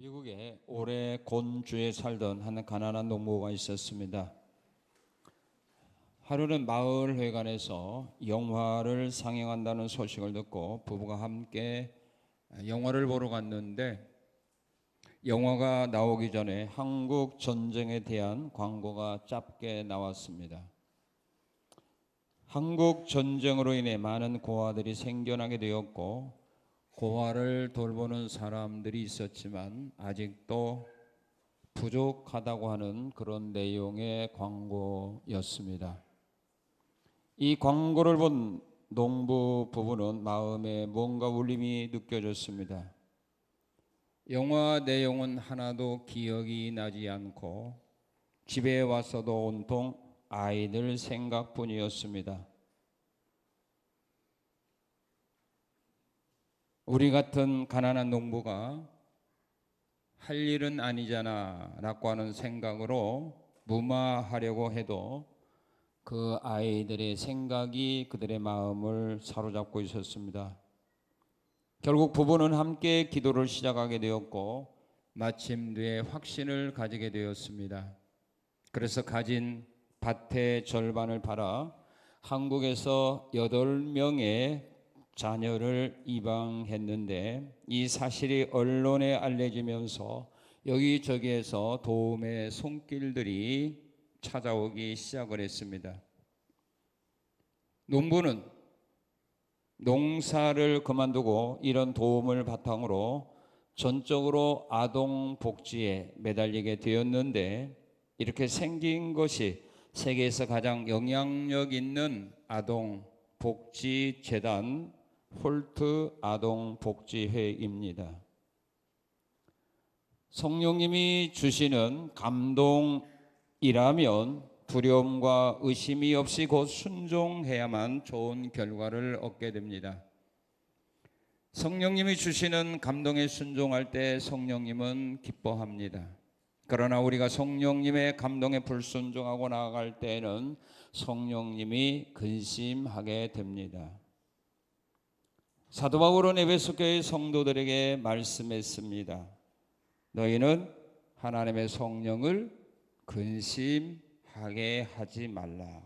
미국에 오래 곤주에 살던 한 가난한 농부가 있었습니다. 하루는 마을 회관에서 영화를 상영한다는 소식을 듣고 부부가 함께 영화를 보러 갔는데, 영화가 나오기 전에 한국 전쟁에 대한 광고가 짧게 나왔습니다. 한국 전쟁으로 인해 많은 고아들이 생겨나게 되었고, 고아를 돌보는 사람들이 있었지만 아직도 부족하다고 하는 그런 내용의 광고였습니다. 이 광고를 본 농부 부부는 마음에 뭔가 울림이 느껴졌습니다. 영화 내용은 하나도 기억이 나지 않고 집에 와서도 온통 아이들 생각뿐이었습니다. 우리 같은 가난한 농부가 할 일은 아니잖아 라고 하는 생각으로 무마하려고 해도 그 아이들의 생각이 그들의 마음을 사로잡고 있었습니다. 결국 부부는 함께 기도를 시작하게 되었고 마침내 확신을 가지게 되었습니다. 그래서 가진 밭의 절반을 팔아 한국에서 8명의 자녀를 입양했는데, 이 사실이 언론에 알려지면서 여기저기에서 도움의 손길들이 찾아오기 시작을 했습니다. 농부는 농사를 그만두고 이런 도움을 바탕으로 전적으로 아동 복지에 매달리게 되었는데, 이렇게 생긴 것이 세계에서 가장 영향력 있는 아동 복지 재단 홀트 아동복지회입니다. 성령님이 주시는 감동이라면 두려움과 의심이 없이 곧 순종해야만 좋은 결과를 얻게 됩니다. 성령님이 주시는 감동에 순종할 때 성령님은 기뻐합니다. 그러나 우리가 성령님의 감동에 불순종하고 나아갈 때에는 성령님이 근심하게 됩니다. 사도 바울은 에베소 교회 성도들에게 말씀했습니다. 너희는 하나님의 성령을 근심하게 하지 말라.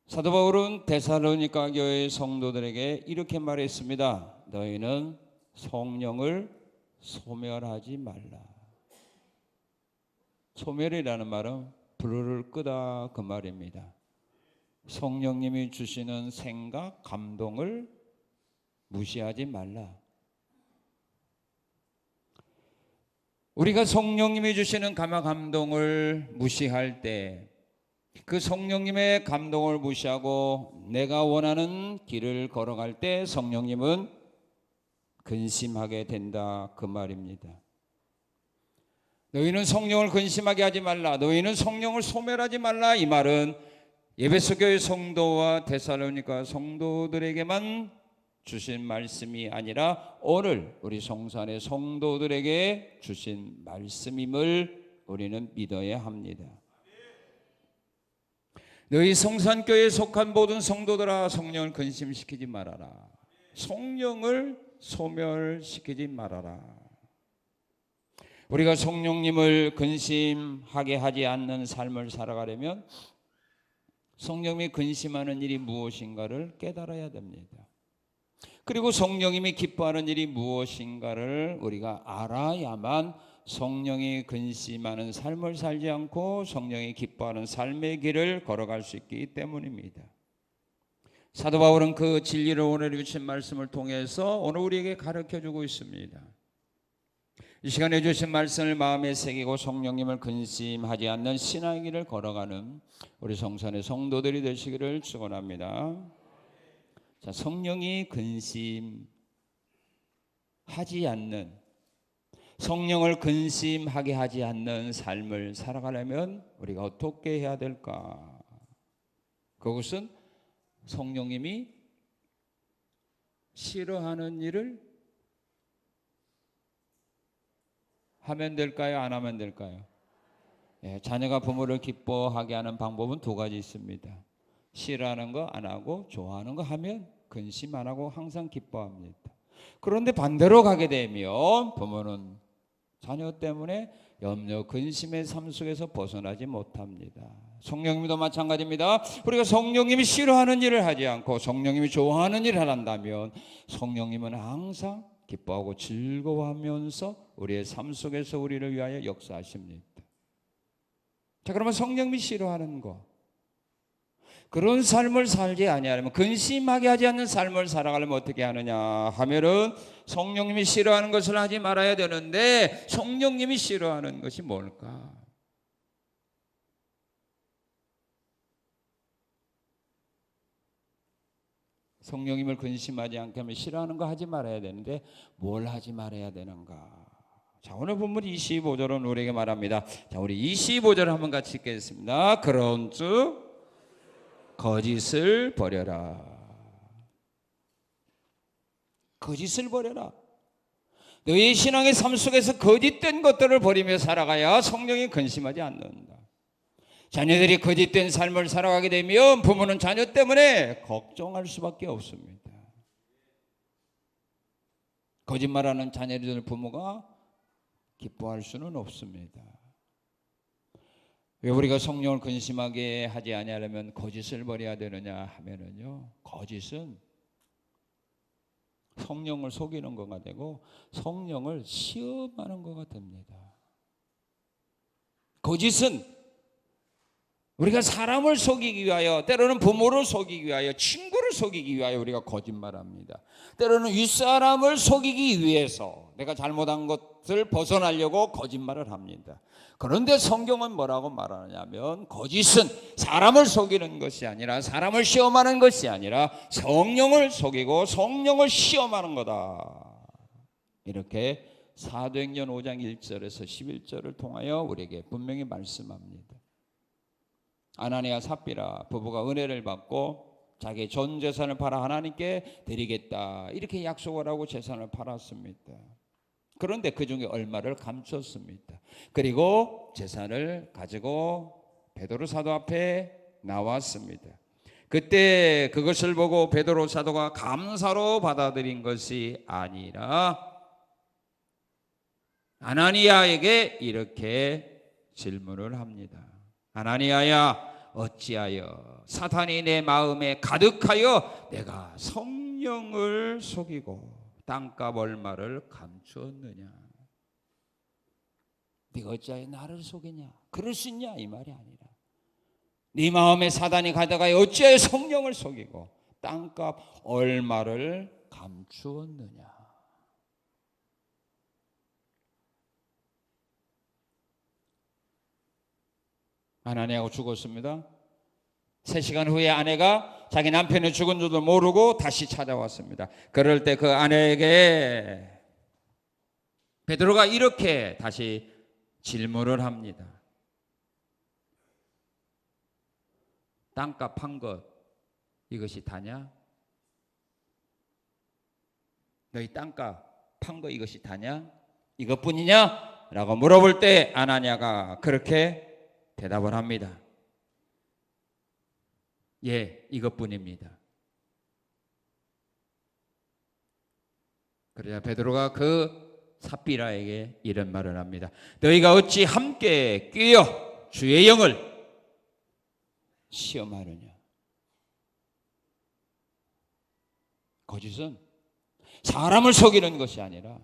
사도 바울은 데살로니가 교회 성도들에게 이렇게 말했습니다. 너희는 성령을 소멸하지 말라. 소멸이라는 말은 불을 끄다 그 말입니다. 성령님이 주시는 생각, 감동을 무시하지 말라. 우리가 성령님이 주시는 감동을 무시할 때, 그 성령님의 감동을 무시하고 내가 원하는 길을 걸어갈 때 성령님은 근심하게 된다 그 말입니다. 너희는 성령을 근심하게 하지 말라. 너희는 성령을 소멸하지 말라. 이 말은 에베소 교회 성도와 데살로니가 성도들에게만 주신 말씀이 아니라 오늘 우리 성산의 성도들에게 주신 말씀임을 우리는 믿어야 합니다. 너희 성산교회에 속한 모든 성도들아, 성령을 근심시키지 말아라. 성령을 소멸시키지 말아라. 우리가 성령님을 근심하게 하지 않는 삶을 살아가려면 성령님이 근심하는 일이 무엇인가를 깨달아야 됩니다. 그리고 성령님이 기뻐하는 일이 무엇인가를 우리가 알아야만 성령이 근심하는 삶을 살지 않고 성령이 기뻐하는 삶의 길을 걸어갈 수 있기 때문입니다. 사도 바울은 그 진리를 오늘 주신 말씀을 통해서 오늘 우리에게 가르쳐주고 있습니다. 이 시간에 주신 말씀을 마음에 새기고 성령님을 근심하지 않는 신앙의 길을 걸어가는 우리 성산의 성도들이 되시기를 축원합니다. 자, 성령이 근심하지 않는, 성령을 근심하게 하지 않는 삶을 살아가려면 우리가 어떻게 해야 될까? 그것은 성령님이 싫어하는 일을 하면 될까요? 안 하면 될까요? 자녀가 부모를 기뻐하게 하는 방법은 2가지 있습니다. 싫어하는 거 안 하고 좋아하는 거 하면 근심 안 하고 항상 기뻐합니다. 그런데 반대로 가게 되면 부모는 자녀 때문에 염려, 근심의 삶 속에서 벗어나지 못합니다. 성령님도 마찬가지입니다. 우리가 성령님이 싫어하는 일을 하지 않고 성령님이 좋아하는 일을 한다면 성령님은 항상 기뻐하고 즐거워하면서 우리의 삶 속에서 우리를 위하여 역사하십니다. 자, 그러면 성령님이 싫어하는 것, 그런 삶을 살지 아니하려면, 근심하게 하지 않는 삶을 살아가려면 어떻게 하느냐 하면은 성령님이 싫어하는 것을 하지 말아야 되는데, 성령님이 싫어하는 것이 뭘까? 성령님을 근심하지 않게 하면 싫어하는 거 하지 말아야 되는데 뭘 하지 말아야 되는가? 자, 오늘 본문 25절은 우리에게 말합니다. 자, 우리 25절 한번 같이 읽겠습니다. 그런즉 거짓을 버려라. 거짓을 버려라. 너희 신앙의 삶 속에서 거짓된 것들을 버리며 살아가야 성령이 근심하지 않는다. 자녀들이 거짓된 삶을 살아가게 되면 부모는 자녀 때문에 걱정할 수밖에 없습니다. 거짓말하는 자녀들 부모가 기뻐할 수는 없습니다. 왜 우리가 성령을 근심하게 하지 아니하려면 거짓을 버려야 되느냐 하면은요, 거짓은 성령을 속이는 거가 되고 성령을 시험하는 거가 됩니다. 거짓은 우리가 사람을 속이기 위하여, 때로는 부모를 속이기 위하여, 친구를 속이기 위하여 우리가 거짓말합니다. 때로는 윗사람을 속이기 위해서 내가 잘못한 것을 벗어나려고 거짓말을 합니다. 그런데 성경은 뭐라고 말하냐면, 거짓은 사람을 속이는 것이 아니라, 사람을 시험하는 것이 아니라 성령을 속이고 성령을 시험하는 거다. 이렇게 사도행전 5장 1절에서 11절을 통하여 우리에게 분명히 말씀합니다. 아나니아 삽비라 부부가 은혜를 받고 자기 전 재산을 팔아 하나님께 드리겠다 이렇게 약속을 하고 재산을 팔았습니다. 그런데 그 중에 얼마를 감췄습니다. 그리고 재산을 가지고 베드로 사도 앞에 나왔습니다. 그때 그것을 보고 베드로 사도가 감사로 받아들인 것이 아니라 아나니아에게 이렇게 질문을 합니다. 아나니아야, 어찌하여 사탄이 내 마음에 가득하여 내가 성령을 속이고 땅값 얼마를 감추었느냐? 네가 어찌하여 나를 속이냐? 그럴 수 있냐? 이 말이 아니라 네 마음에 사탄이 가득하여 어찌하여 성령을 속이고 땅값 얼마를 감추었느냐? 아나니아가 죽었습니다. 3시간 후에 아내가 자기 남편이 죽은 줄도 모르고 다시 찾아왔습니다. 그럴 때 그 아내에게 베드로가 이렇게 다시 질문을 합니다. 땅값 판 것 이것이 다냐? 너희 땅값 판 거 이것이 다냐? 이것뿐이냐? 라고 물어볼 때 아나니아가 그렇게 대답을 합니다. 예, 이것뿐입니다. 그러자 베드로가 그 삽비라에게 이런 말을 합니다. 너희가 어찌 함께 끼어 주의 영을 시험하느냐? 거짓은 사람을 속이는 것이 아니라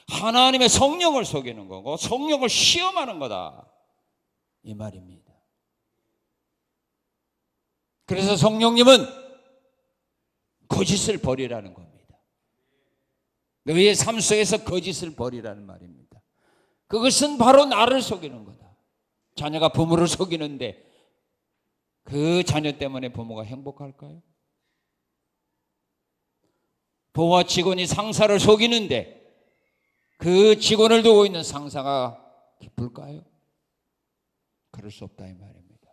하나님의 성령을 속이는 거고 성령을 시험하는 거다, 이 말입니다. 그래서 성령님은 거짓을 버리라는 겁니다. 너희의 삶 속에서 거짓을 버리라는 말입니다. 그것은 바로 나를 속이는 거다. 자녀가 부모를 속이는데 그 자녀 때문에 부모가 행복할까요? 부모와 직원이 상사를 속이는데 그 직원을 두고 있는 상사가 기쁠까요? 그럴 수 없다, 이 말입니다.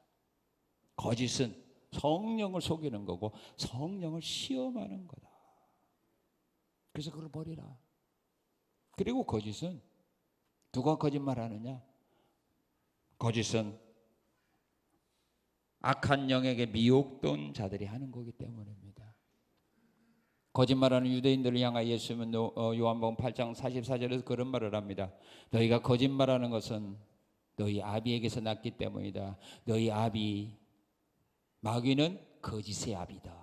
거짓은 성령을 속이는 거고 성령을 시험하는 거다. 그래서 그걸 버리라. 그리고 거짓은 누가 거짓말하느냐? 거짓은 악한 영에게 미혹된 자들이 하는 거기 때문입니다. 거짓말하는 유대인들을 향하여 예수님은 요한복음 8장 44절에서 그런 말을 합니다. 너희가 거짓말하는 것은 너희 아비에게서 났기 때문이다. 너희 아비 마귀는 거짓의 아비다.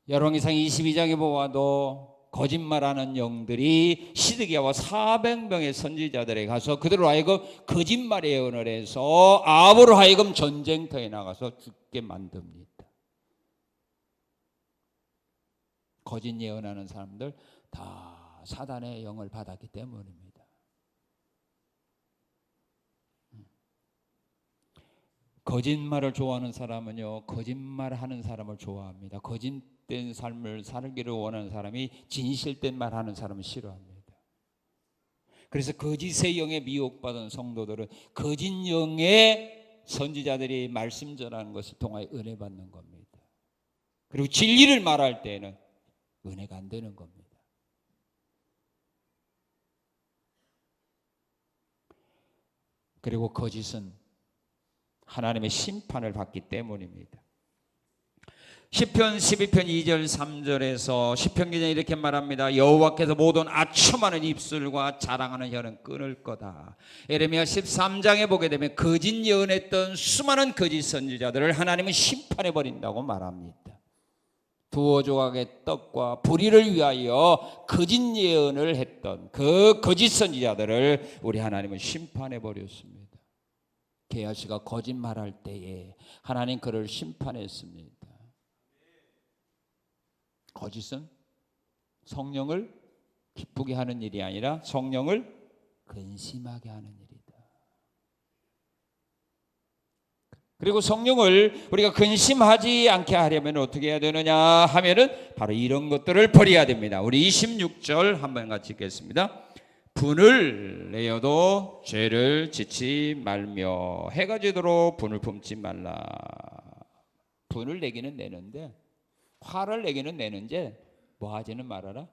열왕기상 22장에 보아도 거짓말하는 영들이 시드기야와 400명의 선지자들에 가서 그들로 하여금 거짓말의 예언을 해서 아합으로 하여금 전쟁터에 나가서 죽게 만듭니다. 거짓 예언하는 사람들 다 사단의 영을 받았기 때문입니다. 거짓말을 좋아하는 사람은요, 거짓말하는 사람을 좋아합니다. 거짓된 삶을 살기를 원하는 사람이 진실된 말하는 사람을 싫어합니다. 그래서 거짓의 영에 미혹받은 성도들은 거짓 영의 선지자들이 말씀 전하는 것을 통하여 은혜 받는 겁니다. 그리고 진리를 말할 때에는 은혜가 안 되는 겁니다. 그리고 거짓은 하나님의 심판을 받기 때문입니다. 시편 12편 2절 3절에서 시편 기자는 이렇게 말합니다. 여호와께서 모든 아첨하는 입술과 자랑하는 혀는 끊을 거다. 예레미야 13장에 보게 되면 거짓 예언했던 수많은 거짓 선지자들을 하나님은 심판해 버린다고 말합니다. 두어 조각의 떡과 불의를 위하여 거짓 예언을 했던 그 거짓 선지자들을 우리 하나님은 심판해 버렸습니다. 게하시가 거짓말할 때에 하나님 그를 심판했습니다. 거짓은 성령을 기쁘게 하는 일이 아니라 성령을 근심하게 하는 일이다. 그리고 성령을 우리가 근심하지 않게 하려면 어떻게 해야 되느냐 하면은 바로 이런 것들을 버려야 됩니다. 우리 26절 한번 같이 읽겠습니다. 분을 내어도 죄를 짓지 말며 해가 지도록 분을 품지 말라. 분을 내기는 내는데 화를 내기는 내는데 뭐 하지는 말아라.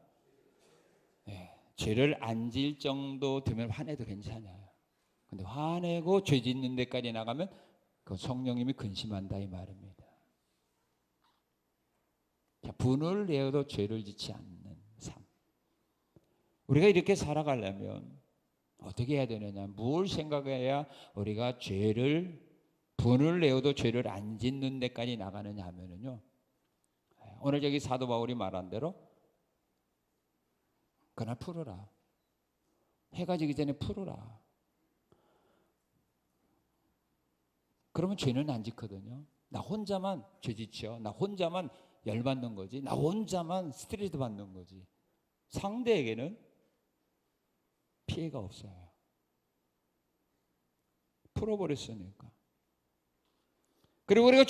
죄를 안 질 정도 되면 화내도 괜찮아요. 근데 화내고 죄 짓는 데까지 나가면 그 성령님이 근심한다 이 말입니다. 분을 내어도 죄를 짓지 않는 삶. 우리가 이렇게 살아가려면 어떻게 해야 되느냐? 뭘 생각해야 우리가 분을 내어도 죄를 안 짓는 데까지 나가느냐 하면은요. 오늘 저기 사도 바울이 말한 대로 그날 풀어라. 해가 지기 전에 풀어라. 그러면 죄는 안 짓거든요. 나 혼자만 죄 짓죠. 나 혼자만 열받는 거지. 나 혼자만 스트레스 받는 거지. 상대에게는 피해가 없어요. 풀어버렸으니까. 그리고 우리가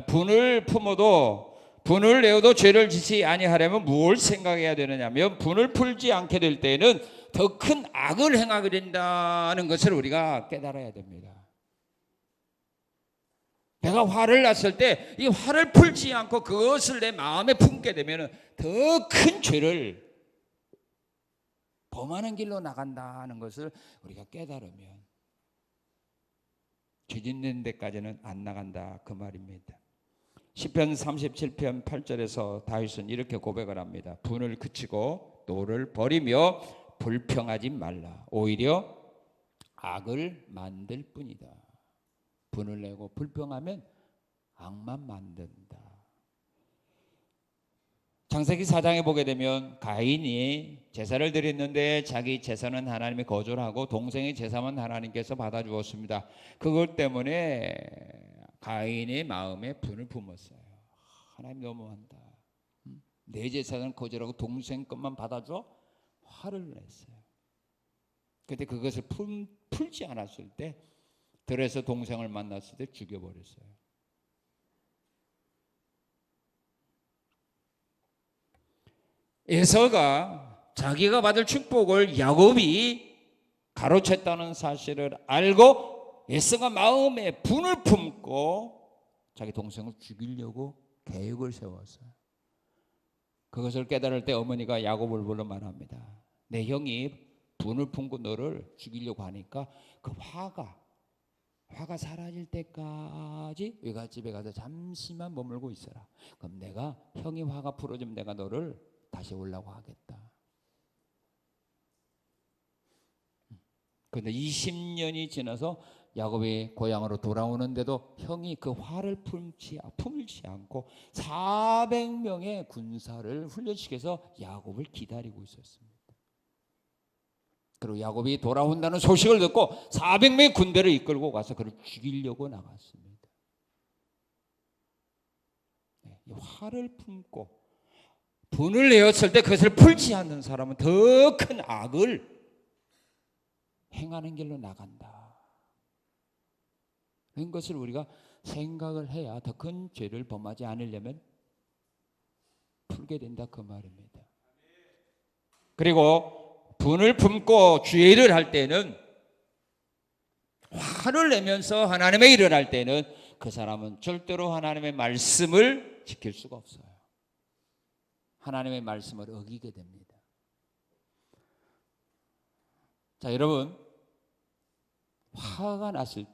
분을 품어도 분을 내어도 죄를 짓지 아니하려면 무엇을 생각해야 되느냐면 분을 풀지 않게 될 때에는 더 큰 악을 행하게 된다는 것을 우리가 깨달아야 됩니다. 내가 화를 났을 때 이 화를 풀지 않고 그것을 내 마음에 품게 되면 더 큰 죄를 범하는 길로 나간다는 것을 우리가 깨달으면 죄 짓는 데까지는 안 나간다 그 말입니다. 시편 37편 8절에서 다윗은 이렇게 고백을 합니다. 분을 그치고 노를 버리며 불평하지 말라. 오히려 악을 만들 뿐이다. 분을 내고 불평하면 악만 만든다. 창세기 4장에 보게 되면 가인이 제사를 드렸는데 자기 제사는 하나님이 거절하고 동생의 제사만 하나님께서 받아주었습니다. 그것 때문에 가인의 마음에 분을 품었어요. 하나님 너무한다. 내 제사는 거절하고 동생 것만 받아줘? 화를 냈어요. 그때 그것을 풀지 않았을 때 들에서 동생을 만났을 때 죽여버렸어요. 에서가 자기가 받을 축복을 야곱이 가로챘다는 사실을 알고 에서가 마음에 분을 품고 자기 동생을 죽이려고 계획을 세웠어요. 그것을 깨달을 때 어머니가 야곱을 불러 말합니다. 내 형이 분을 품고 너를 죽이려고 하니까 그 화가 화가 사라질 때까지 외갓집에 가서 잠시만 머물고 있어라. 그럼 내가 형이 화가 풀어지면 내가 너를 다시 오려고 하겠다. 그런데 20년이 지나서 야곱이 고향으로 돌아오는데도 형이 그 화를 품지 않고 400명의 군사를 훈련시켜서 야곱을 기다리고 있었습니다. 그리고 야곱이 돌아온다는 소식을 듣고 400명의 군대를 이끌고 가서 그를 죽이려고 나갔습니다. 화를 품고 분을 내었을 때 그것을 풀지 않는 사람은 더 큰 악을 행하는 길로 나간다. 그런 것을 우리가 생각을 해야 더 큰 죄를 범하지 않으려면 풀게 된다 그 말입니다. 그리고 분을 품고 죄를 할 때는, 화를 내면서 하나님의 일을 할 때는 그 사람은 절대로 하나님의 말씀을 지킬 수가 없어요. 하나님의 말씀을 어기게 됩니다. 자, 여러분, 화가 났을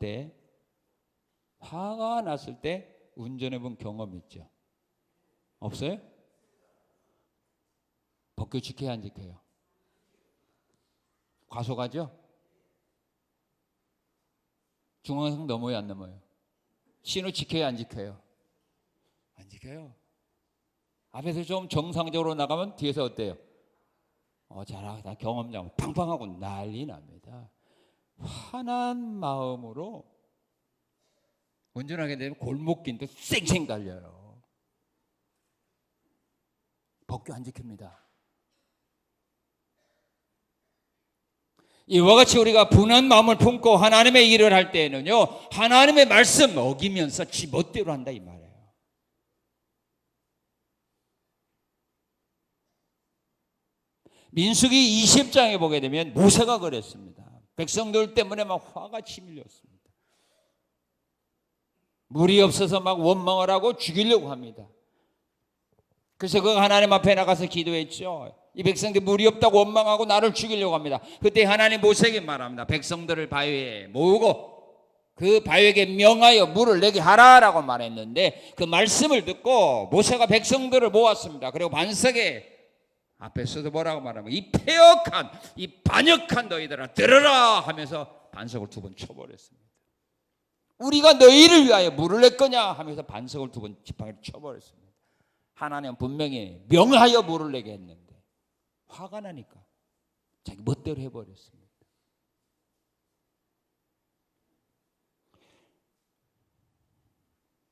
때 운전해 본 경험 있죠? 없어요? 법규 지켜야 안 지켜요? 과속하죠? 중앙선 넘어요 안 넘어요? 신호 지켜야 안 지켜요? 안 지켜요. 앞에서 좀 정상적으로 나가면 뒤에서 어때요? 잘하다 경험장 팡팡하고 난리 납니다. 화난 마음으로 운전하게 되면 골목길도 쌩쌩 달려요. 법규 안 지킵니다. 이와 같이 우리가 분한 마음을 품고 하나님의 일을 할 때에는요, 하나님의 말씀 어기면서 지 멋대로 한다 이 말이에요. 민수기 20장에 보게 되면 모세가 그랬습니다. 백성들 때문에 막 화가 치밀렸습니다. 물이 없어서 막 원망을 하고 죽이려고 합니다. 그래서 그 하나님 앞에 나가서 기도했죠. 이 백성들 물이 없다고 원망하고 나를 죽이려고 합니다. 그때 하나님 모세에게 말합니다. 백성들을 바위에 모으고 그 바위에게 명하여 물을 내게 하라라고 말했는데, 그 말씀을 듣고 모세가 백성들을 모았습니다. 그리고 반석에 앞에 서서 뭐라고 말하면, 이 패역한, 이 반역한 너희들아 들어라 하면서 반석을 2번 쳐버렸습니다. 우리가 너희를 위하여 물을 낼 거냐 하면서 반석을 2번 지팡이를 쳐버렸습니다. 하나님은 분명히 명하여 물을 내게 했는데 화가 나니까 자기 멋대로 해버렸습니다.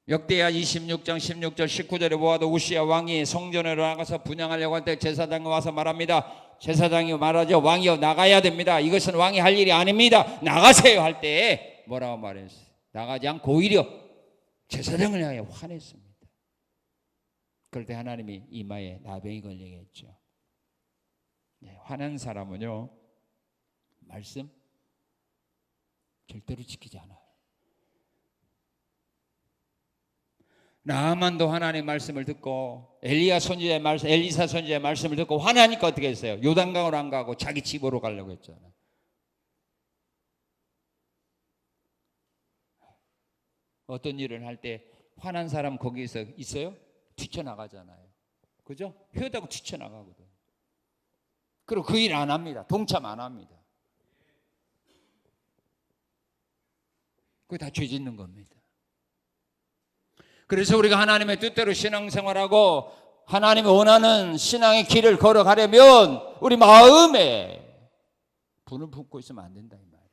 역대하 26장 16절 19절에 보아도 우시야 왕이 성전으로 나가서 분향하려고 할 때 제사장이 와서 말합니다. 제사장이 말하죠. 왕이여 나가야 됩니다. 이것은 왕이 할 일이 아닙니다. 나가세요 할 때 뭐라고 말했어요? 나가지 않고 오히려 제사장을 향해 화냈습니다. 그럴 때 하나님이 이마에 나병이 걸리게 했죠. 화난 사람은요, 말씀 절대로 지키지 않아요. 나아만도 하나님의 말씀을 듣고 엘리사 선지자의 말씀을 듣고 화나니까 어떻게 했어요? 요단강으로 안 가고 자기 집으로 가려고 했잖아요. 어떤 일을 할 때 화난 사람 거기에서 있어요? 뛰쳐나가잖아요. 그죠? 회다고 뛰쳐나가거든. 그리고 그 일 안 합니다. 동참 안 합니다. 그게 다 죄 짓는 겁니다. 그래서 우리가 하나님의 뜻대로 신앙생활하고 하나님이 원하는 신앙의 길을 걸어가려면 우리 마음에 분을 품고 있으면 안 된다 이 말이에요.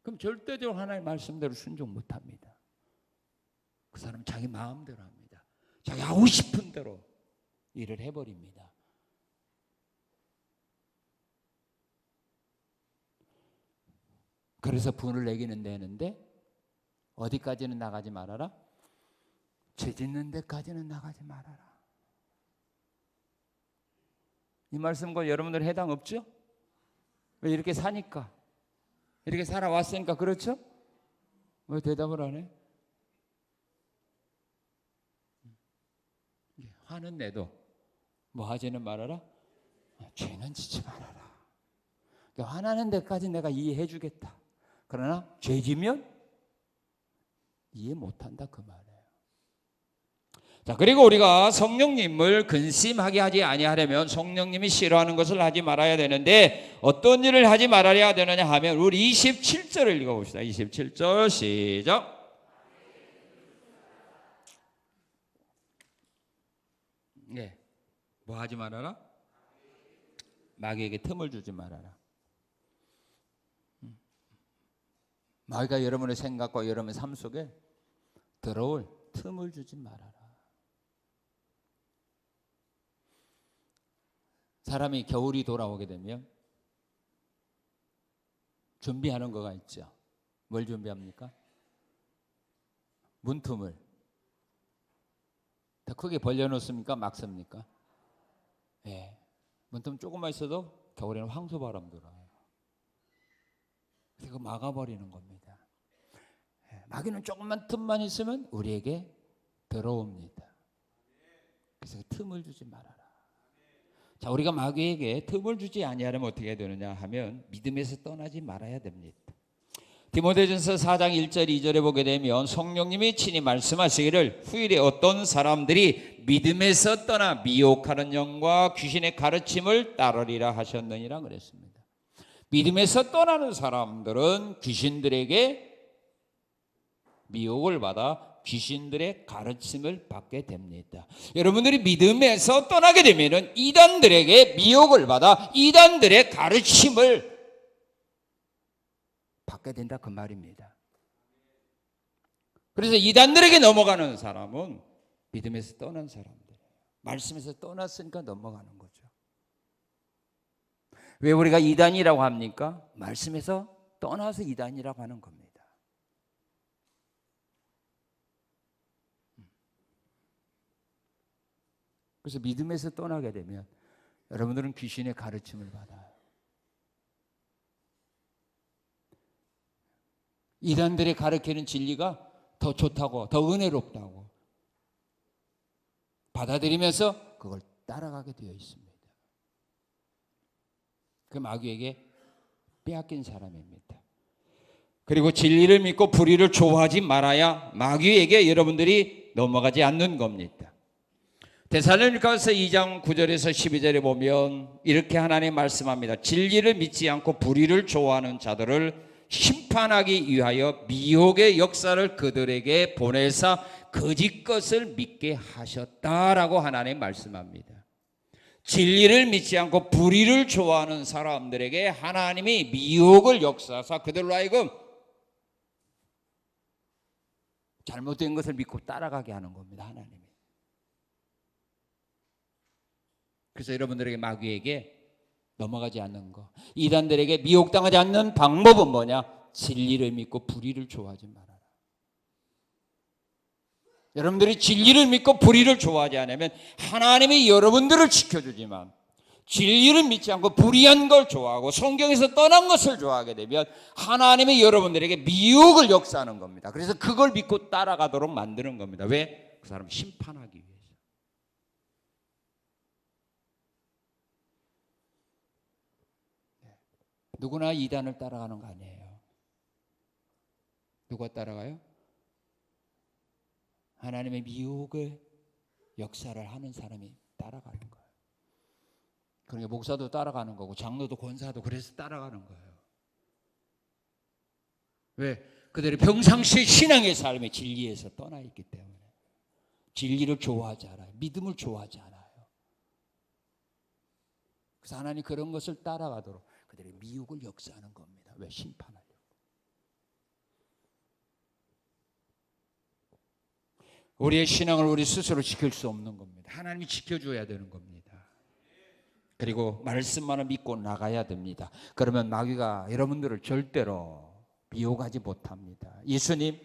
그럼 절대적으로 하나님의 말씀대로 순종 못합니다. 그 사람은 자기 마음대로 합니다. 자기 하고 싶은 대로 일을 해버립니다. 그래서 분을 내기는 내는데 어디까지는 나가지 말아라? 죄 짓는 데까지는 나가지 말아라. 이 말씀과 여러분들 해당 없죠? 왜 이렇게 사니까? 이렇게 살아왔으니까 그렇죠? 왜 대답을 안 해? 화는 내도 뭐 하지는 말아라? 죄는 짓지 말아라. 화나는 데까지 내가 이해해 주겠다. 그러나 죄지면 이해 못한다 그 말이에요. 자, 그리고 우리가 성령님을 근심하게 하지 아니하려면 성령님이 싫어하는 것을 하지 말아야 되는데 어떤 일을 하지 말아야 되느냐 하면 우리 27절을 읽어봅시다. 27절 시작. 네, 뭐 하지 말아라? 마귀에게 틈을 주지 말아라. 마귀가 여러분의 생각과 여러분의 삶 속에 들어올 틈을 주지 말아라. 사람이 겨울이 돌아오게 되면 준비하는 거가 있죠. 뭘 준비합니까? 문틈을 더 크게 벌려놓습니까? 막습니까? 예. 문틈 조금만 있어도 겨울에는 황소바람 들어요. 그래서 막아버리는 겁니다. 예. 마귀는 조금만 틈만 있으면 우리에게 들어옵니다. 그래서 틈을 주지 말아라. 자, 우리가 마귀에게 틈을 주지 아니하려면 어떻게 되느냐 하면 믿음에서 떠나지 말아야 됩니다. 디모데전서 4장 1절 2절에 보게 되면 성령님이 친히 말씀하시기를 후일에 어떤 사람들이 믿음에서 떠나 미혹하는 영과 귀신의 가르침을 따르리라 하셨느니라 그랬습니다. 믿음에서 떠나는 사람들은 귀신들에게 미혹을 받아 귀신들의 가르침을 받게 됩니다. 여러분들이 믿음에서 떠나게 되면 이단들에게 미혹을 받아 이단들의 가르침을 받게 된다 그 말입니다. 그래서 이단들에게 넘어가는 사람은 믿음에서 떠난 사람들이에요. 말씀에서 떠났으니까 넘어가는 거죠. 왜 우리가 이단이라고 합니까? 말씀에서 떠나서 이단이라고 하는 겁니다. 그래서 믿음에서 떠나게 되면 여러분들은 귀신의 가르침을 받아요. 이단들이 가르치는 진리가 더 좋다고, 더 은혜롭다고 받아들이면서 그걸 따라가게 되어 있습니다. 그 마귀에게 빼앗긴 사람입니다. 그리고 진리를 믿고 불의를 좋아하지 말아야 마귀에게 여러분들이 넘어가지 않는 겁니다. 데살로니가서 2장 9절에서 12절에 보면 이렇게 하나님 말씀합니다. 진리를 믿지 않고 불의를 좋아하는 자들을 심판하기 위하여 미혹의 역사를 그들에게 보내사 거짓 것을 믿게 하셨다라고 하나님 말씀합니다. 진리를 믿지 않고 불의를 좋아하는 사람들에게 하나님이 미혹을 역사하사 그들로 하여금 잘못된 것을 믿고 따라가게 하는 겁니다. 하나님이. 그래서 여러분들에게 마귀에게 넘어가지 않는 거, 이단들에게 미혹당하지 않는 방법은 뭐냐? 진리를 믿고 불의를 좋아하지 말아라. 여러분들이 진리를 믿고 불의를 좋아하지 않으면 하나님이 여러분들을 지켜주지만 진리를 믿지 않고 불의한 걸 좋아하고 성경에서 떠난 것을 좋아하게 되면 하나님이 여러분들에게 미혹을 역사하는 겁니다. 그래서 그걸 믿고 따라가도록 만드는 겁니다. 왜? 그 사람 심판하기 위해서. 누구나 이단을 따라가는 거 아니에요. 누가 따라가요? 하나님의 미혹을 역사를 하는 사람이 따라가는 거예요. 그러니까 목사도 따라가는 거고 장로도 권사도 그래서 따라가는 거예요. 왜? 그들의 평상시 신앙의 삶이 진리에서 떠나 있기 때문에. 진리를 좋아하지 않아요. 믿음을 좋아하지 않아요. 그래서 하나님 그런 것을 따라가도록 그들의 미혹을 역사하는 겁니다. 왜? 심판하려고. 우리의 신앙을 우리 스스로 지킬 수 없는 겁니다. 하나님이 지켜줘야 되는 겁니다. 그리고 말씀만을 믿고 나가야 됩니다. 그러면 마귀가 여러분들을 절대로 미혹하지 못합니다. 예수님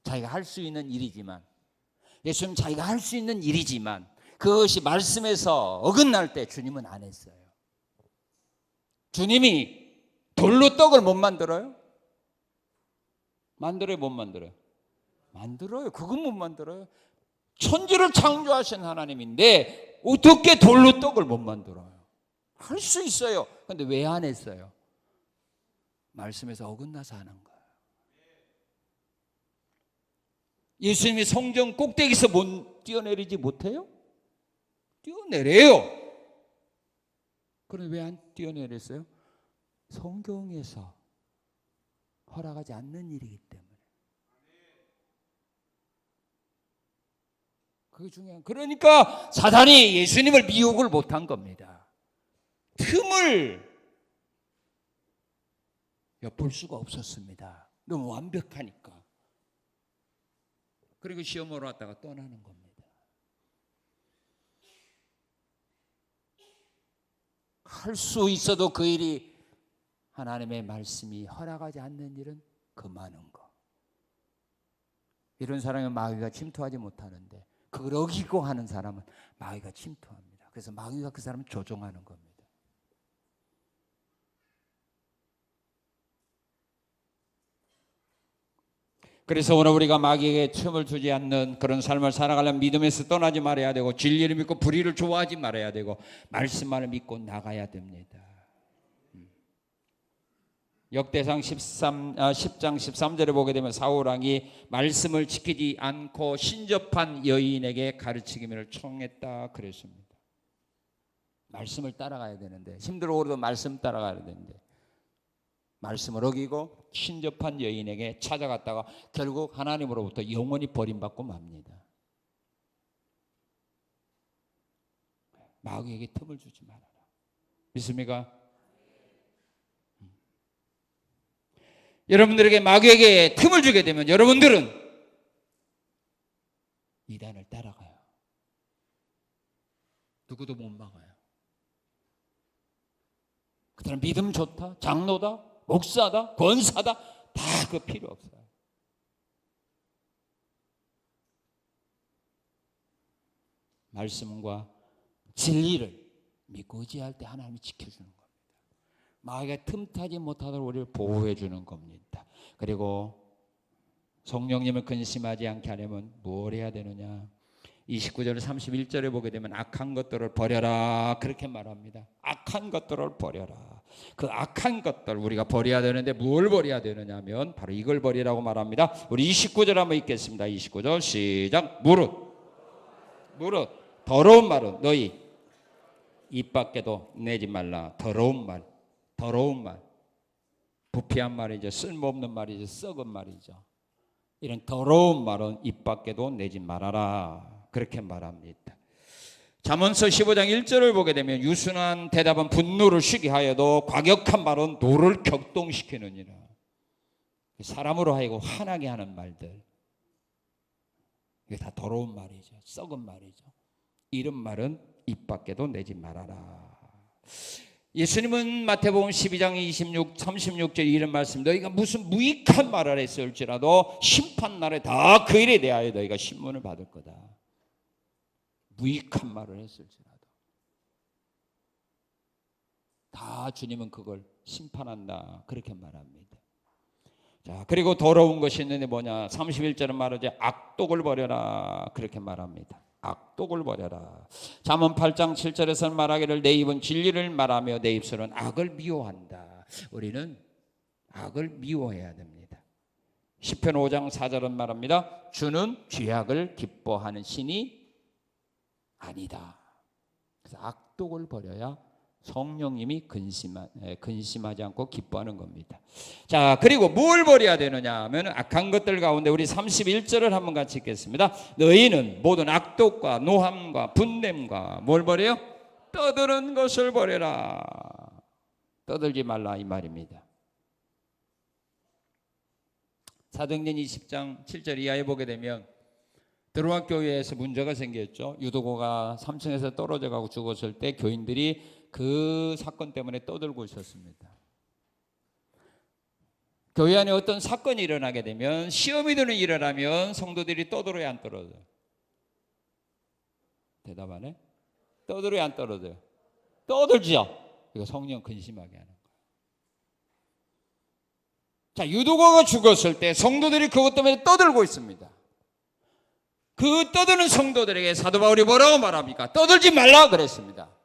자기가 할 수 있는 일이지만 예수님 자기가 할 수 있는 일이지만 그것이 말씀에서 어긋날 때 주님은 안 했어요. 주님이 돌로 떡을 못 만들어요? 만들어요, 못 만들어요? 만들어요. 그건 못 만들어요. 천지를 창조하신 하나님인데 어떻게 돌로 떡을 못 만들어요? 할 수 있어요. 그런데 왜 안 했어요? 말씀에서 어긋나서 하는 거예요. 예수님이 성전 꼭대기에서 뛰어내리지 못해요? 뛰어내려요. 그런데 왜 안 뛰어내렸어요? 성경에서 허락하지 않는 일이기 때문에. 그게 중요한. 그러니까 사단이 예수님을 미혹을 못한 겁니다. 틈을 엿볼 수가 없었습니다. 너무 완벽하니까. 그리고 시험으로 왔다가 떠나는 겁니다. 할 수 있어도 그 일이 하나님의 말씀이 허락하지 않는 일은 금하는 거. 이런 사람은 마귀가 침투하지 못하는데 그걸 어기고 하는 사람은 마귀가 침투합니다. 그래서 마귀가 그 사람을 조종하는 겁니다. 그래서 오늘 우리가 마귀에게 틈을 주지 않는 그런 삶을 살아가려면 믿음에서 떠나지 말아야 되고, 진리를 믿고 불의를 좋아하지 말아야 되고, 말씀만을 믿고 나가야 됩니다. 역대상 10장 13절에 보게 되면 사울왕이 말씀을 지키지 않고 신접한 여인에게 가르치기를 청했다 그랬습니다. 말씀을 따라가야 되는데, 힘들어오르도 말씀 따라가야 되는데 말씀을 어기고 신접한 여인에게 찾아갔다가 결국 하나님으로부터 영원히 버림받고 맙니다. 마귀에게 틈을 주지 말아라. 믿습니까? 여러분들에게 마귀에게 틈을 주게 되면 여러분들은 이단을 따라가요. 누구도 못 막아요. 그 사람 믿음 좋다, 장로다, 목사다, 권사다, 다 그 필요 없어요. 말씀과 진리를 믿고 의지할 때 하나님이 지켜주는 겁니다. 마귀가 틈타지 못하도록 우리를 보호해 주는 겁니다. 그리고 성령님을 근심하지 않게 하려면 뭘 해야 되느냐? 29절 31절에 보게 되면 악한 것들을 버려라 그렇게 말합니다. 악한 것들을 버려라. 그 악한 것들 우리가 버려야 되는데 뭘 버려야 되느냐 하면 바로 이걸 버리라고 말합니다. 우리 29절 한번 읽겠습니다. 29절 시작. 무릇 더러운 말은 너희 입 밖에도 내지 말라. 더러운 말 부패한 말이죠. 쓸모없는 말이죠. 썩은 말이죠. 이런 더러운 말은 입 밖에도 내지 말아라 그렇게 말합니다. 잠언서 15장 1절을 보게 되면 유순한 대답은 분노를 쉬게 하여도 과격한 말은 노를 격동시키느니라. 사람으로 하여금 화나게 하는 말들, 이게 다 더러운 말이죠. 썩은 말이죠. 이런 말은 입 밖에도 내지 말아라. 예수님은 마태복음 12장 36절 이런 말씀, 너희가 무슨 무익한 말을 했을지라도 심판날에 다 그 일에 대하여 너희가 신문을 받을 거다. 무익한 말을 했을지라도 다 주님은 그걸 심판한다 그렇게 말합니다. 자, 그리고 더러운 것이 있는데 뭐냐? 31절은 말하지 악독을 버려라 그렇게 말합니다. 악독을 버려라. 잠언 8장 7절에서는 말하기를 내 입은 진리를 말하며 내 입술은 악을 미워한다. 우리는 악을 미워해야 됩니다. 시편 5장 4절은 말합니다. 주는 죄악을 기뻐하는 신이 아니다. 그래서 악독을 버려야 성령님이 근심하지 않고 기뻐하는 겁니다. 자, 그리고 뭘 버려야 되느냐 하면 악한 것들 가운데 우리 31절을 한번 같이 읽겠습니다. 너희는 모든 악독과 노함과 분냄과 뭘 버려요? 떠드는 것을 버려라. 떠들지 말라 이 말입니다. 사도행전 20장 7절 이하에 보게 되면 드로아 교회에서 문제가 생겼죠. 유도고가 3층에서 떨어져 가고 죽었을 때 교인들이 그 사건 때문에 떠들고 있었습니다. 교회 안에 어떤 사건이 일어나게 되면, 시험이 드는 일이 일어나면 성도들이 떠들어야 안 떨어져요? 대답 안 해? 떠들어야 안 떨어져요? 떠들죠. 이거 성령 근심하게 하는 거예요. 자, 유도고가 죽었을 때 성도들이 그것 때문에 떠들고 있습니다. 그 떠드는 성도들에게 사도 바울이 뭐라고 말합니까? 떠들지 말라 그랬습니다.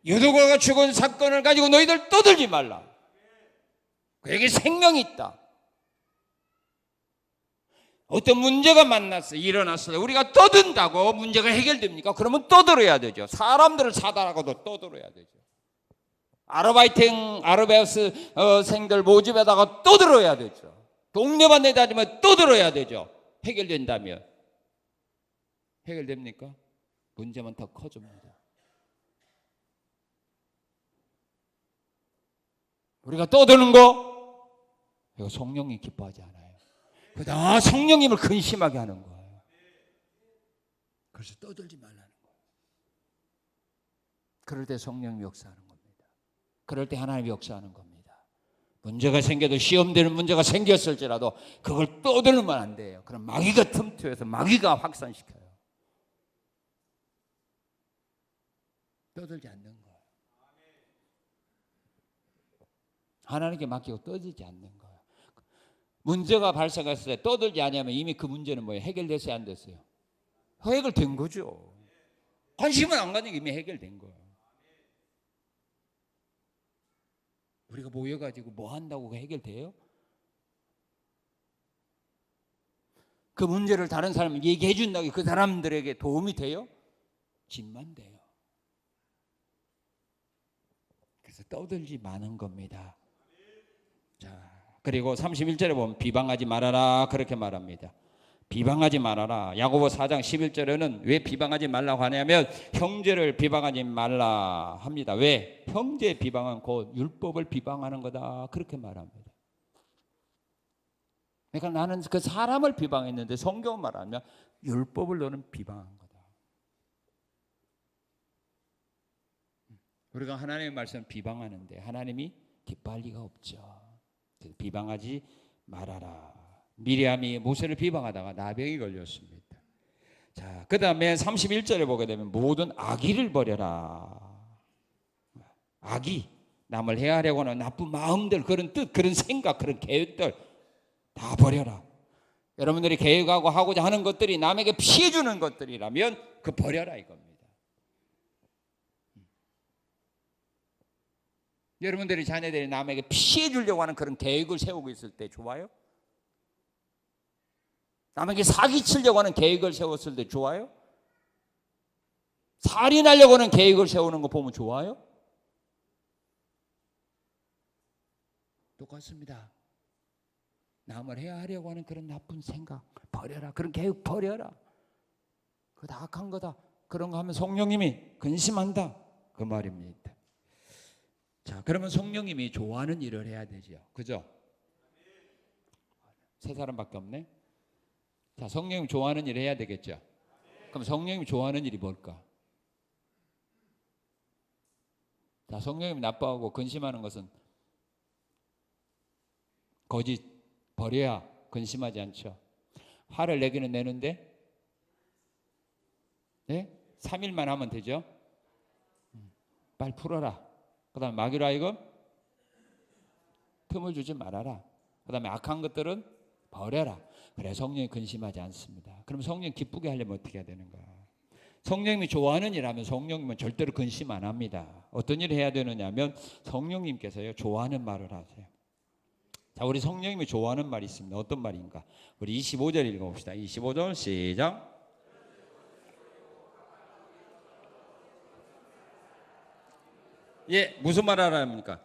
여도가가 죽은 사건을 가지고 너희들 떠들지 말라. 그에게 생명이 있다. 어떤 문제가 만났어요. 일어났어요. 우리가 떠든다고 문제가 해결됩니까? 그러면 떠들어야 되죠. 사람들을 사달라고도 떠들어야 되죠. 아르바이트생들 모집에다가 떠들어야 되죠. 동네만 내다니면 떠들어야 되죠. 해결된다면. 해결됩니까? 문제만 더 커집니다. 우리가 떠드는 거, 이거 성령이 기뻐하지 않아요. 그다 성령님을 근심하게 하는 거예요. 그래서 떠들지 말라는 거예요. 그럴 때 성령이 역사하는 겁니다. 그럴 때 하나님이 역사하는 겁니다. 문제가 생겨도 시험되는 문제가 생겼을지라도 그걸 떠들면 안 돼요. 그럼 마귀가 틈투해서 마귀가 확산시켜요. 떠들지 않는 거예요. 하나님께 맡기고 떠들지 않는 거예요. 문제가 발생했을 때 떠들지 않으면 이미 그 문제는 뭐예요? 해결됐어요? 안 됐어요? 해결된 거죠. 관심은 안 가지고 이미 해결된 거예요. 우리가 모여가지고 뭐 한다고 해결돼요? 그 문제를 다른 사람이 얘기해 준다고 그 사람들에게 도움이 돼요? 짐만 돼요. 그래서 떠들지 마는 겁니다. 자, 그리고 31절에 보면 비방하지 말아라 그렇게 말합니다. 비방하지 말아라. 야고보 4장 11절에는 왜 비방하지 말라고 하냐면 형제를 비방하지 말라 합니다. 왜? 형제의 비방은 곧 율법을 비방하는 거다 그렇게 말합니다. 그러니까 나는 그 사람을 비방했는데 성경은 말하면 율법을 너는 비방한 거다. 우리가 하나님의 말씀을 비방하는데 하나님이 기뻐할 리가 없죠. 비방하지 말아라. 미리암이 모세를 비방하다가 나병이 걸렸습니다. 자, 그 다음에 31절에 보게 되면 모든 악의를 버려라. 악의, 남을 해하려고 하는 나쁜 마음들, 그런 뜻, 그런 생각, 그런 계획들 다 버려라. 여러분들이 계획하고 하고자 하는 것들이 남에게 피해 주는 것들이라면 그 버려라 이겁니다. 여러분들이 자녀들이 남에게 피해 주려고 하는 그런 계획을 세우고 있을 때 좋아요? 남에게 사기치려고 하는 계획을 세웠을 때 좋아요? 살인하려고 하는 계획을 세우는 거 보면 좋아요? 똑같습니다. 남을 해하려고 하는 그런 나쁜 생각 버려라. 그런 계획 버려라. 그거 다 악한 거다. 그런 거 하면 성령님이 근심한다. 그 말입니다. 자, 그러면 성령님이 좋아하는 일을 해야 되죠. 그죠? 세 사람밖에 없네. 자, 성령님이 좋아하는 일을 해야 되겠죠. 그럼 성령님이 좋아하는 일이 뭘까? 자, 성령님이 나빠하고 근심하는 것은 거짓 버려야 근심하지 않죠. 화를 내기는 내는데 네? 3일만 하면 되죠. 빨리 풀어라. 그 다음에 마귀로 하여금 틈을 주지 말아라. 그 다음에 악한 것들은 버려라. 그래 성령이 근심하지 않습니다. 그럼 성령 기쁘게 하려면 어떻게 해야 되는가? 성령님이 좋아하는 일 하면 성령님은 절대로 근심 안 합니다. 어떤 일을 해야 되느냐면 성령님께서요 좋아하는 말을 하세요. 자, 우리 성령님이 좋아하는 말이 있습니다. 어떤 말인가? 우리 25절 읽어봅시다. 25절 시작. 예, 무슨 말 하랍니까?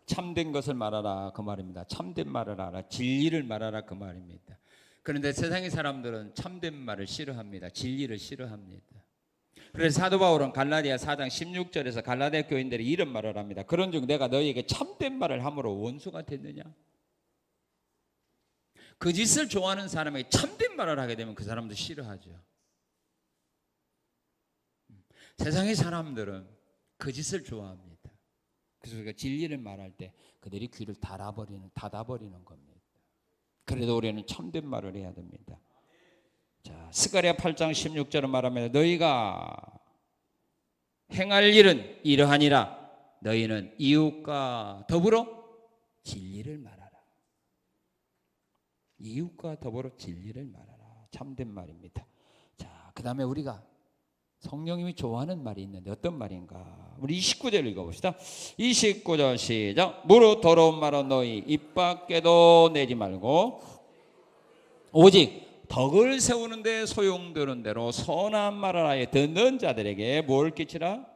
참된 것을 말하라 그 말입니다. 참된 말을 하라. 진리를 말하라 그 말입니다. 그런데 세상의 사람들은 참된 말을 싫어합니다. 진리를 싫어합니다. 그래서 사도 바울은 갈라디아 4장 16절에서 갈라디아 교인들이 이런 말을 합니다. 그런즉 내가 너희에게 참된 말을 함으로 원수가 됐느냐? 거짓을 좋아하는 사람에게 참된 말을 하게 되면 그 사람도 싫어하죠. 세상의 사람들은 거짓을 좋아합니다. 그래서 우리가 진리를 말할 때 그들이 귀를 닫아버리는 겁니다. 그래도 우리는 참된 말을 해야 됩니다. 자, 스가랴 8장 16절은 말합니다. 너희가 행할 일은 이러하니라. 너희는 이웃과 더불어 진리를 말하라. 이웃과 더불어 진리를 말하라. 참된 말입니다. 자, 그 다음에 우리가 성령님이 좋아하는 말이 있는데 어떤 말인가? 우리 29절 읽어봅시다. 29절 시작. 무릇 더러운 말은 너희 입 밖에도 내지 말고 오직 덕을 세우는데 소용되는 대로 선한 말을 하여 듣는 자들에게 뭘 끼치라?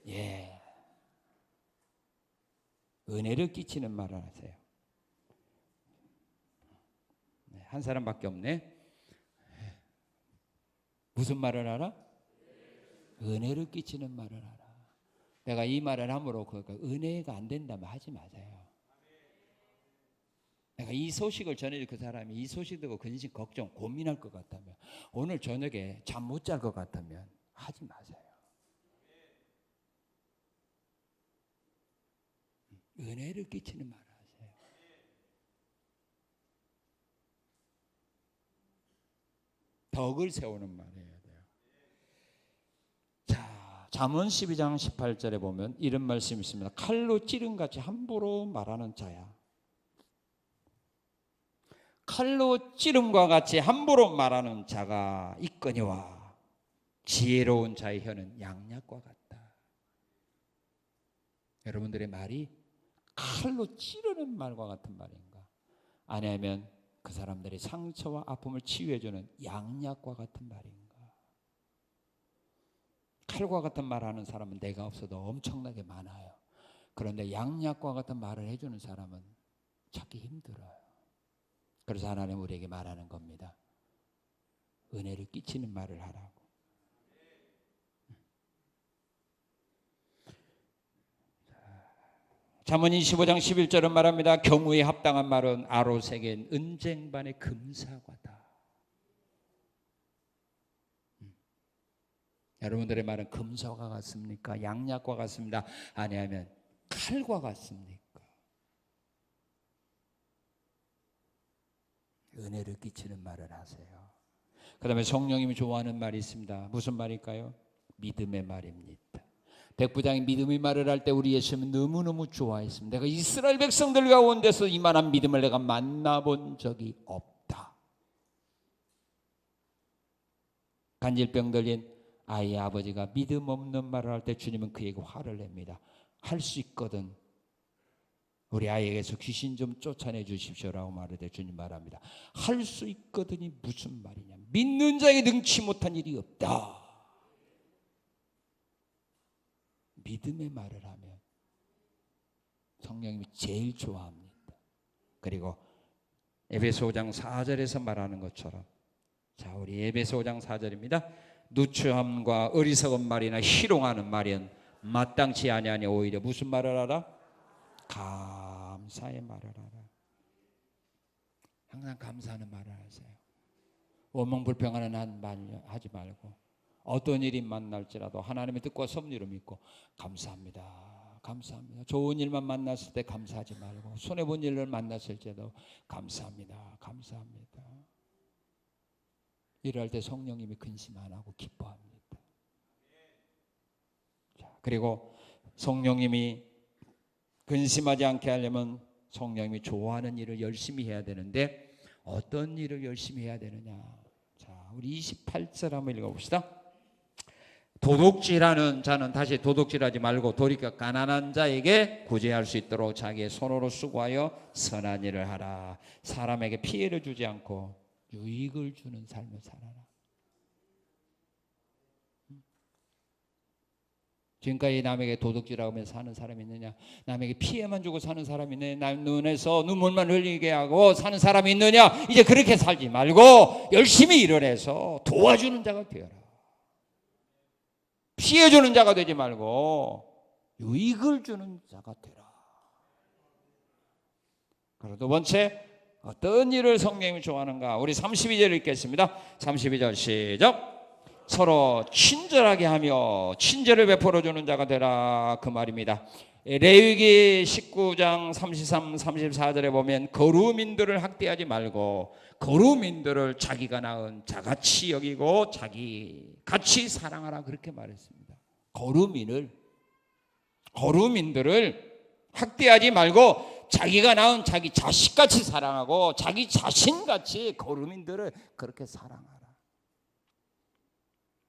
예, 은혜를 끼치는 말을 하세요. 한 사람밖에 없네. 무슨 말을 하라? 은혜를 끼치는 말을 하라. 내가 이 말을 함으로 그러니까 은혜가 안 된다면 하지 마세요. 내가 이 소식을 전해줄 그 사람이 이 소식 듣고 근심, 걱정, 고민할 것 같다면, 오늘 저녁에 잠 못 잘 것 같다면 하지 마세요. 은혜를 끼치는 말을 하세요. 덕을 세우는 말 해야 돼요. 자, 잠언 12장 18절에 보면 이런 말씀이 있습니다. 칼로 찌른같이 함부로 말하는 자야. 칼로 찌름과 같이 함부로 말하는 자가 있거니와 지혜로운 자의 혀는 양약과 같다. 여러분들의 말이 칼로 찌르는 말과 같은 말인가? 아니면 그 사람들의 상처와 아픔을 치유해주는 양약과 같은 말인가? 칼과 같은 말하는 사람은 내가 없어도 엄청나게 많아요. 그런데 양약과 같은 말을 해주는 사람은 찾기 힘들어요. 그래서 하나님 우리에게 말하는 겁니다. 은혜를 끼치는 말을 하라고. 잠언 25장 11절은 말합니다. 경우에 합당한 말은 아로새긴 은쟁반의 금사과다. 여러분들의 말은 금사과 같습니까? 양약과 같습니다. 아니면 칼과 같습니까? 은혜를 끼치는 말을 하세요. 그 다음에 성령님이 좋아하는 말이 있습니다. 무슨 말일까요? 믿음의 말입니다. 백부장이 믿음의 말을 할 때 우리 예수님은 너무너무 좋아했습니다. 내가 이스라엘 백성들 가운데서 이만한 믿음을 내가 만나본 적이 없다. 간질병 들린 아이의 아버지가 믿음 없는 말을 할 때 주님은 그에게 화를 냅니다. 할 수 있거든 우리 아이에게서 귀신 좀 쫓아내 주십시오라고 말할 때 주님 말합니다. 할 수 있거든이 무슨 말이냐? 믿는 자에게 능치 못한 일이 없다. 믿음의 말을 하면 성령님이 제일 좋아합니다. 그리고 에베소 5장 4절에서 말하는 것처럼, 자, 우리 에베소 5장 4절입니다. 누추함과 어리석은 말이나 희롱하는 말은 마땅치 아니하니 오히려 무슨 말을 하라? 감사의 말을 하라. 항상 감사하는 말을 하세요. 원망불평하는 한 말 하지 말고, 어떤 일이 만날지라도 하나님의 뜻과 섭리를 믿고 감사합니다. 감사합니다. 좋은 일만 만났을 때 감사하지 말고, 손해본 일을 만났을 때도 감사합니다. 감사합니다. 일할 때 성령님이 근심 안 하고 기뻐합니다. 자, 그리고 성령님이 근심하지 않게 하려면 성령님이 좋아하는 일을 열심히 해야 되는데, 어떤 일을 열심히 해야 되느냐? 자, 우리 28절 한번 읽어봅시다. 도둑질하는 자는 다시 도둑질하지 말고 도리어 가난한 자에게 구제할 수 있도록 자기의 손으로 수고하여 선한 일을 하라. 사람에게 피해를 주지 않고 유익을 주는 삶을 살아라. 지금까지 남에게 도둑질하고 사는 사람이 있느냐? 남에게 피해만 주고 사는 사람이 있느냐? 남 눈에서 눈물만 흘리게 하고 사는 사람이 있느냐? 이제 그렇게 살지 말고 열심히 일을 해서 도와주는 자가 되어라. 피해주는 자가 되지 말고 유익을 주는 자가 되라. 그리고 두 번째, 어떤 일을 성령님이 좋아하는가? 우리 32절 읽겠습니다. 32절 시작. 서로 친절하게 하며 친절을 베풀어주는 자가 되라, 그 말입니다. 레위기 19장 33, 34절에 보면 거루민들을 학대하지 말고 거루민들을 자기가 낳은 자같이 여기고 자기 같이 사랑하라, 그렇게 말했습니다. 거루민들을 학대하지 말고 자기가 낳은 자기 자식같이 사랑하고 자기 자신같이 거루민들을 그렇게 사랑하라.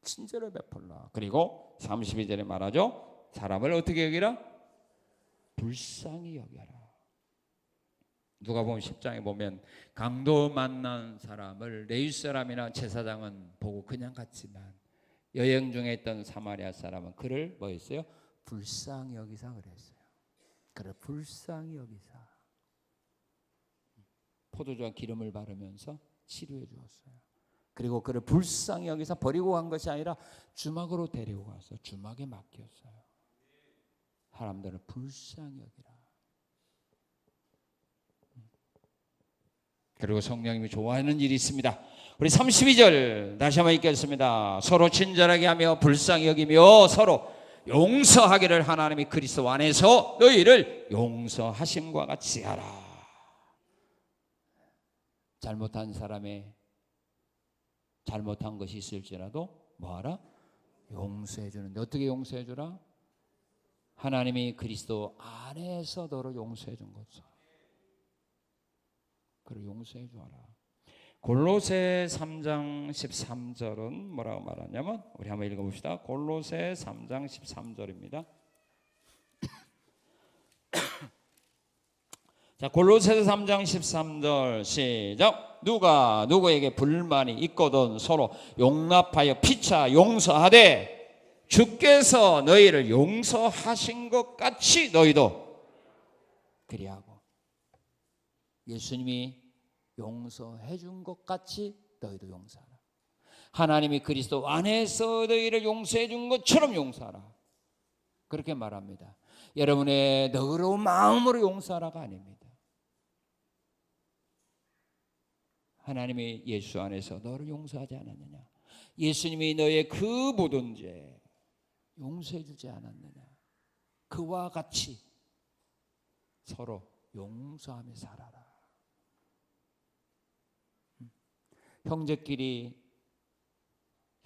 친절을 베풀라. 그리고 32절에 말하죠. 사람을 어떻게 여기라? 불쌍히 여겨라. 누가복음 10장에 보면 강도 만난 사람을 레위 사람이나 제사장은 보고 그냥 갔지만 여행 중에 있던 사마리아 사람은 그를 뭐 했어요? 불쌍히 여기사 그랬어요. 그를 불쌍히 여기사 포도주와 기름을 바르면서 치료해 주었어요. 그리고 그를 불쌍히 여기사 버리고 간 것이 아니라 주막으로 데리고 가서 주막에 맡겼어요. 사람들을 불쌍히 여기라. 그리고 성령님이 좋아하는 일이 있습니다. 우리 32절 다시 한번 읽겠습니다. 서로 친절하게 하며 불쌍히 여기며 서로 용서하기를 하나님이 그리스도 안에서 너희를 용서하심과 같이 하라. 잘못한 사람의 잘못한 것이 있을지라도 뭐하라? 용서해 주는데 어떻게 용서해 주라? 하나님이 그리스도 안에서 너를 용서해 준 것을 그를 용서해 주어라. 골로새 3장 13절은 뭐라고 말하냐면 우리 한번 읽어봅시다. 골로새 3장 13절입니다. 자, 골로새서 3장 13절 시작. 누가 누구에게 불만이 있거든 서로 용납하여 피차 용서하되 주께서 너희를 용서하신 것 같이 너희도 그리하고 예수님이 용서해 준 것 같이 너희도 용서하라. 하나님이 그리스도 안에서 너희를 용서해 준 것처럼 용서하라. 그렇게 말합니다. 여러분의 너그러운 마음으로 용서하라가 아닙니다. 하나님이 예수 안에서 너를 용서하지 않았느냐? 예수님이 너의 그 모든 죄 용서해 주지 않았느냐? 그와 같이 서로 용서하며 살아라. 형제끼리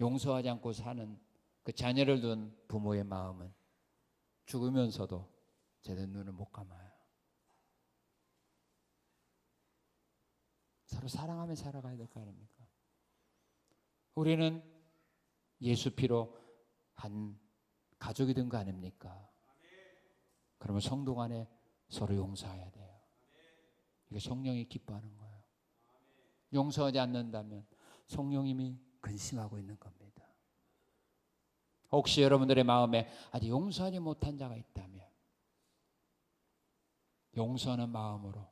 용서하지 않고 사는 그 자녀를 둔 부모의 마음은 죽으면서도 제대로 눈을 못 감아요. 서로 사랑하며 살아가야 될 거 아닙니까? 우리는 예수 피로 한 가족이 된 거 아닙니까? 그러면 성도 간에 서로 용서해야 돼요. 이게 성령이 기뻐하는 거예요. 용서하지 않는다면 성령님이 근심하고 있는 겁니다. 혹시 여러분들의 마음에 아직 용서하지 못한 자가 있다면 용서하는 마음으로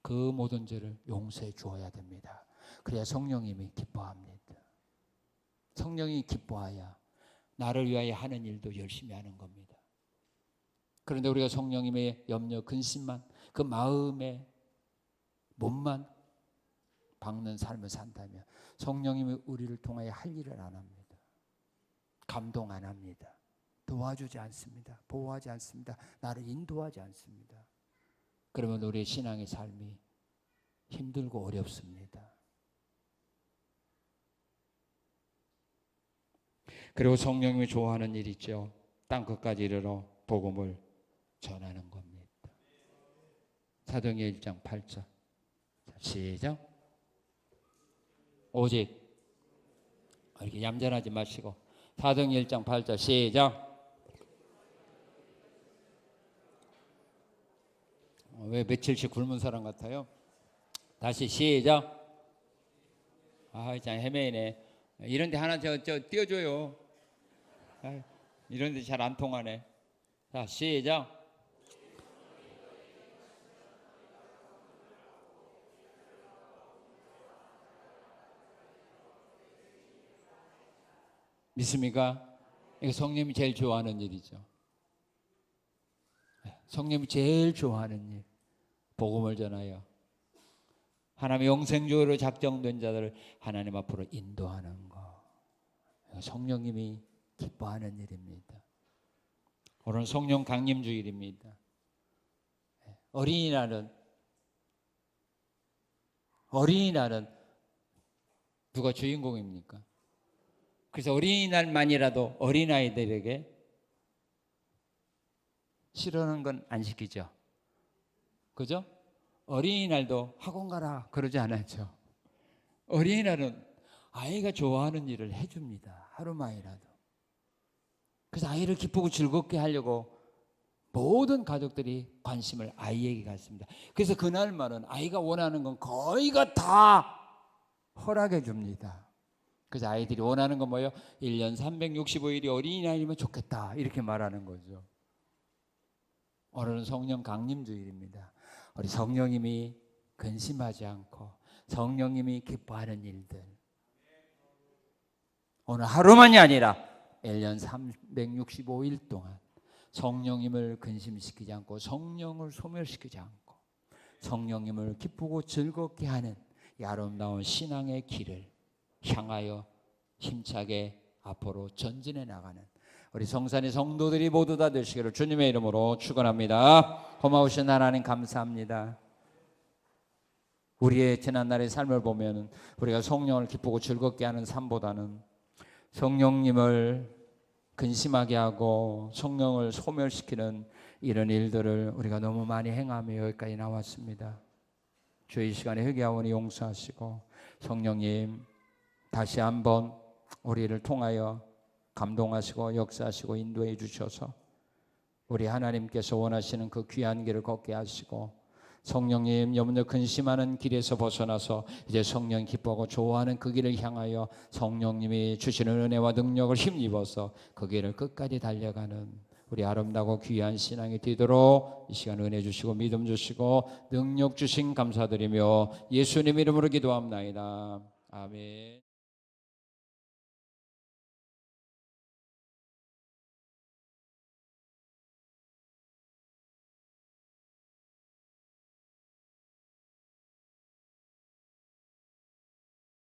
그 모든 죄를 용서해 주어야 됩니다. 그래야 성령님이 기뻐합니다. 성령이 기뻐해야 나를 위하여 하는 일도 열심히 하는 겁니다. 그런데 우리가 성령님의 염려, 근심만 그 마음의 몸만 박는 삶을 산다면 성령님이 우리를 통하여 할 일을 안 합니다. 감동 안 합니다. 도와주지 않습니다. 보호하지 않습니다. 나를 인도하지 않습니다. 그러면 우리의 신앙의 삶이 힘들고 어렵습니다. 그리고 성령님이 좋아하는 일 있죠. 땅끝까지 이르러 복음을 전하는 겁니다. 사도행전 1장 8절 시작. 오직 이렇게 얌전하지 마시고 사도행전 1장 8절 시작. 왜 며칠씩 굶은 사람 같아요? 다시 시작. 아, 참 헤매이네. 이런데 하나 저 띄워줘요. 이런데 잘 안 통하네. 자, 시작. 믿습니까? 이게 성령이 제일 좋아하는 일이죠. 성령이 제일 좋아하는 일. 복음을 전하여 하나님의 영생적으로 작정된 자들을 하나님 앞으로 인도하는 것. 성령님이 기뻐하는 일입니다. 오늘 성령 강림 주일입니다. 어린이날은 누가 주인공입니까? 그래서 어린이날만이라도 어린아이들에게 싫어하는 건 안 시키죠. 그죠? 어린이날도 학원 가라 그러지 않았죠. 어린이날은 아이가 좋아하는 일을 해줍니다. 하루만이라도. 그래서 아이를 기쁘고 즐겁게 하려고 모든 가족들이 관심을 아이에게 갖습니다. 그래서 그날만은 아이가 원하는 건 거의가 다 허락해 줍니다. 그래서 아이들이 원하는 건 뭐예요? 1년 365일이 어린이날이면 좋겠다 이렇게 말하는 거죠. 오늘은 성령 강림주일입니다. 우리 성령님이 근심하지 않고 성령님이 기뻐하는 일들, 오늘 하루만이 아니라 1년 365일 동안 성령님을 근심시키지 않고 성령을 소멸시키지 않고 성령님을 기쁘고 즐겁게 하는 이 아름다운 신앙의 길을 향하여 힘차게 앞으로 전진해 나가는 우리 성산의 성도들이 모두 다 되시기를 주님의 이름으로 축원합니다. 고마우신 하나님 감사합니다. 우리의 지난날의 삶을 보면 우리가 성령을 기쁘고 즐겁게 하는 삶보다는 성령님을 근심하게 하고 성령을 소멸시키는 이런 일들을 우리가 너무 많이 행하며 여기까지 나왔습니다. 주의 시간에 회개하오니 용서하시고 성령님 다시 한번 우리를 통하여 감동하시고 역사하시고 인도해 주셔서 우리 하나님께서 원하시는 그 귀한 길을 걷게 하시고 성령님 염려 근심하는 길에서 벗어나서 이제 성령 기뻐하고 좋아하는 그 길을 향하여 성령님이 주시는 은혜와 능력을 힘입어서 그 길을 끝까지 달려가는 우리 아름다고 귀한 신앙이 되도록 이 시간 은혜 주시고 믿음 주시고 능력 주신 감사드리며 예수님 이름으로 기도합나이다. 아멘.